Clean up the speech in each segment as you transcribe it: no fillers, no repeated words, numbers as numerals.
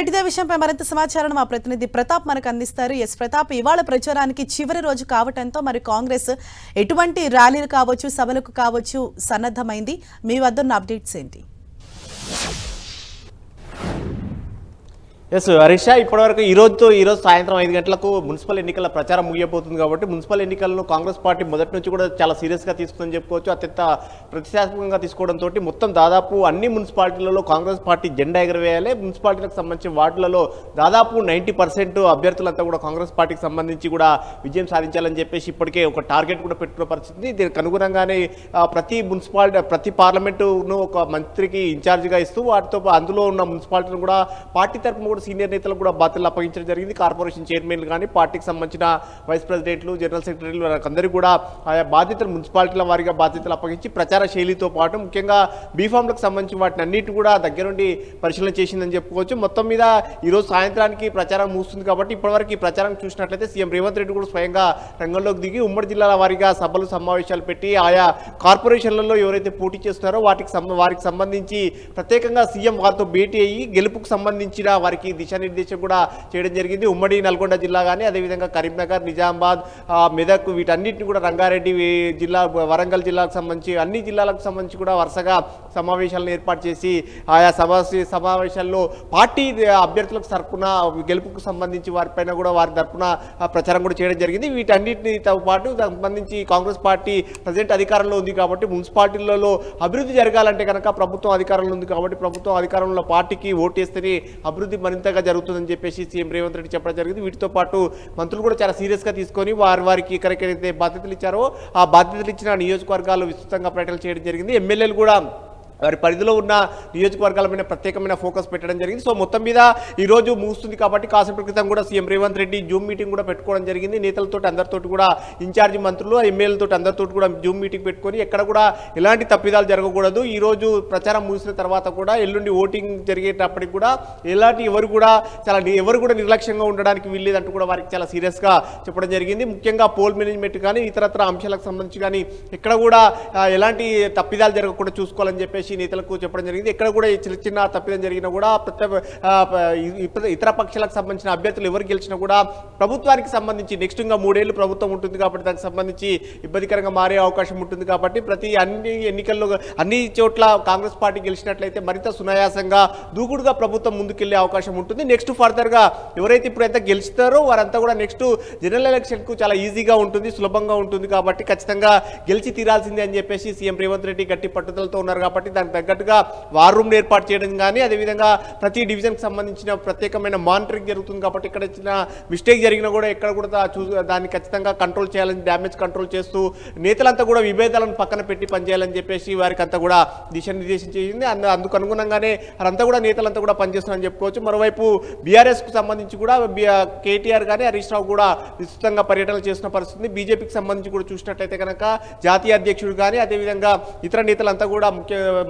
ఇదే విషయంపై మరింత సమాచారం మా ప్రతినిధి ప్రతాప్ మనకు అందిస్తారు. ఎస్ ప్రతాప్, ఇవాళ ప్రచారానికి చివరి రోజు కావటంతో మరి కాంగ్రెస్ ఎటువంటి ర్యాలీలు కావచ్చు, సభలకు కావచ్చు సన్నద్ధమైంది. మీ వద్ద ఉన్న అప్డేట్స్ ఏంటి? ఎస్ హరీష, ఇప్పటివరకు ఈరోజు సాయంత్రం 5 గంటలకు మున్సిపల్ ఎన్నికల ప్రచారం ముగియబోతుంది కాబట్టి మున్సిపల్ ఎన్నికలను కాంగ్రెస్ పార్టీ మొదటి నుంచి కూడా చాలా సీరియస్గా తీసుకుందని చెప్పుకోవచ్చు. అత్యంత ప్రతిష్టాత్మకంగా తీసుకోవడంతో మొత్తం దాదాపు అన్ని మున్సిపాలిటీలలో కాంగ్రెస్ పార్టీ జెండా ఎగరవేయాలి. మున్సిపాలిటీలకు సంబంధించిన వార్డులలో దాదాపు 90% అభ్యర్థులంతా కూడా కాంగ్రెస్ పార్టీకి సంబంధించి కూడా విజయం సాధించాలని చెప్పేసి ఇప్పటికే ఒక టార్గెట్ కూడా పెట్టుకున్న పరిస్థితి. దీనికి అనుగుణంగానే ప్రతి పార్లమెంటును ఒక మంత్రికి ఇన్ఛార్జిగా ఇస్తూ అందులో ఉన్న మున్సిపాలిటీలను కూడా పార్టీ తరఫున సీనియర్ నేతలకు కూడా బాధ్యతలు అప్పగించడం జరిగింది. కార్పొరేషన్ చైర్మన్లు కానీ పార్టీకి సంబంధించిన వైస్ ప్రెసిడెంట్లు, జనరల్ సెక్రటరీలు అందరికీ కూడా ఆయా బాధ్యతలు మున్సిపాలిటీల వారిగా బాధ్యతలు అప్పగించి ప్రచార శైలితో పాటు ముఖ్యంగా బీఫామ్లకు సంబంధించి వాటిని అన్నిటి కూడా దగ్గరుండి పరిశీలన చేసిందని చెప్పుకోవచ్చు. మొత్తం మీద ఈరోజు సాయంత్రానికి ప్రచారం ముగుస్తుంది కాబట్టి ఇప్పటివరకు ఈ ప్రచారం చూసినట్లయితే సీఎం రేవంత్ రెడ్డి కూడా స్వయంగా రంగంలోకి దిగి ఉమ్మడి జిల్లాల వారిగా సభలు సమావేశాలు పెట్టి ఆయా కార్పొరేషన్లలో ఎవరైతే పోటీ చేస్తున్నారో వారికి సంబంధించి ప్రత్యేకంగా సీఎం వారితో భేటీ అయ్యి గెలుపుకు సంబంధించిన వారికి దిశానిర్దేశం కూడా చేయడం జరిగింది. ఉమ్మడి నల్గొండ జిల్లా కానీ అదేవిధంగా కరీంనగర్, నిజామాబాద్, మెదక్ వీటన్నిటిని కూడా రంగారెడ్డి జిల్లా, వరంగల్ జిల్లాకు సంబంధించి అన్ని జిల్లాలకు సంబంధించి కూడా వరుసగా సమావేశాలను ఏర్పాటు చేసి ఆయా సమావేశాల్లో పార్టీ అభ్యర్థులకు తరపున గెలుపుకు సంబంధించి వారిపైన కూడా వారి తరపున ప్రచారం కూడా చేయడం జరిగింది. వీటన్నిటితో పాటు సంబంధించి కాంగ్రెస్ పార్టీ ప్రజెంట్ అధికారంలో ఉంది కాబట్టి మున్సిపాలిటీలలో అభివృద్ధి జరగాలంటే కనుక ప్రభుత్వం అధికారంలో ఉంది కాబట్టి ప్రభుత్వం అధికారంలో పార్టీకి ఓటేస్తేనే అభివృద్ధి మరింతగా జరుగుతుందని చెప్పేసి సీఎం రేవంత్ రెడ్డి చెప్పడం జరిగింది. వీటితో పాటు మంత్రులు కూడా చాలా సీరియస్గా తీసుకొని వారికి ఎక్కడికైతే బాధ్యతలు ఇచ్చారో ఆ బాధ్యతలు ఇచ్చిన నియోజకవర్గాలు విస్తృతంగా పర్యటన చేయడం జరిగింది. ఎమ్మెల్యేలు కూడా వారి పరిధిలో ఉన్న నియోజకవర్గాల మీద ప్రత్యేకమైన ఫోకస్ పెట్టడం జరిగింది. సో మొత్తం మీద ఈరోజు ముగుస్తుంది కాబట్టి కాసేపటి క్రితం కూడా CM Revanth Reddy Zoom meeting కూడా పెట్టుకోవడం జరిగింది. నేతలతో అందరితో కూడా ఇన్ఛార్జి మంత్రులు, ఎమ్మెల్యేలతో అందరితో కూడా జూమ్ మీటింగ్ పెట్టుకొని ఎక్కడ కూడా ఎలాంటి తప్పిదాలు జరగకూడదు, ఈరోజు ప్రచారం ముగిసిన తర్వాత కూడా ఎల్లుండి ఓటింగ్ జరిగేటప్పటికి కూడా ఎవరు కూడా నిర్లక్ష్యంగా ఉండడానికి వీల్లేదంటూ కూడా వారికి చాలా సీరియస్గా చెప్పడం జరిగింది. ముఖ్యంగా పోల్ మేనేజ్మెంట్ కానీ ఇతరత్ర అంశాలకు సంబంధించి కానీ ఎక్కడ కూడా ఎలాంటి తప్పిదాలు జరగకుండా చూసుకోవాలని చెప్పేసి నేతలకు చెప్పడం జరిగింది. ఎక్కడ కూడా చిన్న తప్పిదం జరిగినా కూడా ఇతర పక్షాలకు సంబంధించిన అభ్యర్థులు ఎవరు గెలిచినా కూడా ప్రభుత్వానికి సంబంధించి నెక్స్ట్ ఇంకా 3 ఏళ్ళు ప్రభుత్వం ఉంటుంది కాబట్టి దానికి సంబంధించి ఇబ్బందికరంగా మారే అవకాశం ఉంటుంది కాబట్టి అన్ని ఎన్నికల్లో అన్ని చోట్ల కాంగ్రెస్ పార్టీ గెలిచినట్లయితే మరింత సునాయాసంగా దూకుడుగా ప్రభుత్వం ముందుకెళ్లే అవకాశం ఉంటుంది. నెక్స్ట్ ఫర్దర్గా ఎవరైతే ఇప్పుడు ఎంత గెలుస్తారో వారంతా కూడా నెక్స్ట్ జనరల్ ఎలక్షన్కు చాలా ఈజీగా ఉంటుంది, సులభంగా ఉంటుంది కాబట్టి ఖచ్చితంగా గెలిచి తీరాల్సిందే అని చెప్పేసి సీఎం రేవంత్ రెడ్డి గట్టి పట్టుదలతో ఉన్నారు. కాబట్టి దానికి తగ్గట్టుగా వార్ రూమ్ ఏర్పాటు చేయడం కానీ అదేవిధంగా ప్రతి డివిజన్కి సంబంధించిన ప్రత్యేకమైన మానిటరింగ్ జరుగుతుంది కాబట్టి ఇక్కడ చిన్న మిస్టేక్ జరిగినా కూడా ఎక్కడ కూడా దాన్ని ఖచ్చితంగా కంట్రోల్ చేయాలని, డ్యామేజ్ కంట్రోల్ చేస్తూ నేతలంతా కూడా విభేదాలను పక్కన పెట్టి పనిచేయాలని చెప్పేసి వారికి అంతా కూడా దిశానిర్దేశం చేసింది. అందుకు అనుగుణంగానే వారంతా కూడా నేతలంతా కూడా పనిచేస్తున్నారని చెప్పుకోవచ్చు. మరోవైపు బీఆర్ఎస్కు సంబంధించి కూడా కేటీఆర్ కానీ హరీష్ రావు కూడా విస్తృతంగా పర్యటనలు చేస్తున్న పరిస్థితి. బీజేపీకి సంబంధించి కూడా చూసినట్లయితే కనుక జాతీయ అధ్యక్షుడు కానీ అదేవిధంగా ఇతర నేతలంతా కూడా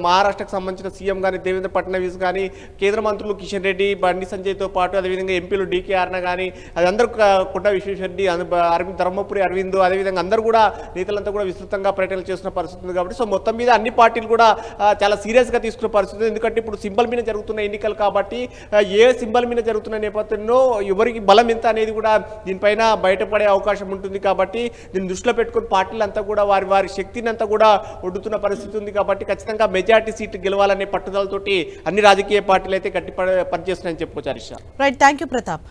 మహారాష్ట్రకు సంబంధించిన సీఎం కానీ దేవేంద్ర ఫడ్నవీస్ కానీ కేంద్ర మంత్రులు కిషన్ రెడ్డి, బండి సంజయ్తో పాటు అదేవిధంగా ఎంపీలు డీకే అరుణ కానీ అందరూ కొండ విశ్వేశ్వరరెడ్డి, ధర్మపురి అరవింద్ అదేవిధంగా అందరూ కూడా నేతలంతా కూడా విస్తృతంగా పర్యటనలు చేస్తున్న పరిస్థితి ఉంది కాబట్టి సో మొత్తం మీద అన్ని పార్టీలు కూడా చాలా సీరియస్గా తీసుకున్న పరిస్థితి. ఎందుకంటే ఇప్పుడు సింబల్ మీద జరుగుతున్న ఎన్నికలు కాబట్టి ఏ సింబల్ మీద జరుగుతున్న నేపథ్యంలో ఎవరికి బలం ఎంత అనేది కూడా దీనిపైన బయటపడే అవకాశం ఉంటుంది కాబట్టి దీన్ని దృష్టిలో పెట్టుకుని పార్టీలంతా కూడా వారి శక్తిని అంతా కూడా ఒడ్డుతున్న పరిస్థితి ఉంది కాబట్టి ఖచ్చితంగా మెజార్టీ సీట్లు గెలవాలనే పట్టుదలతోటి అన్ని రాజకీయ పార్టీలు అయితే గట్టి పనిచేస్తున్నాయని చెప్పుకోవచ్చు. Harish. Right, thank you Pratap.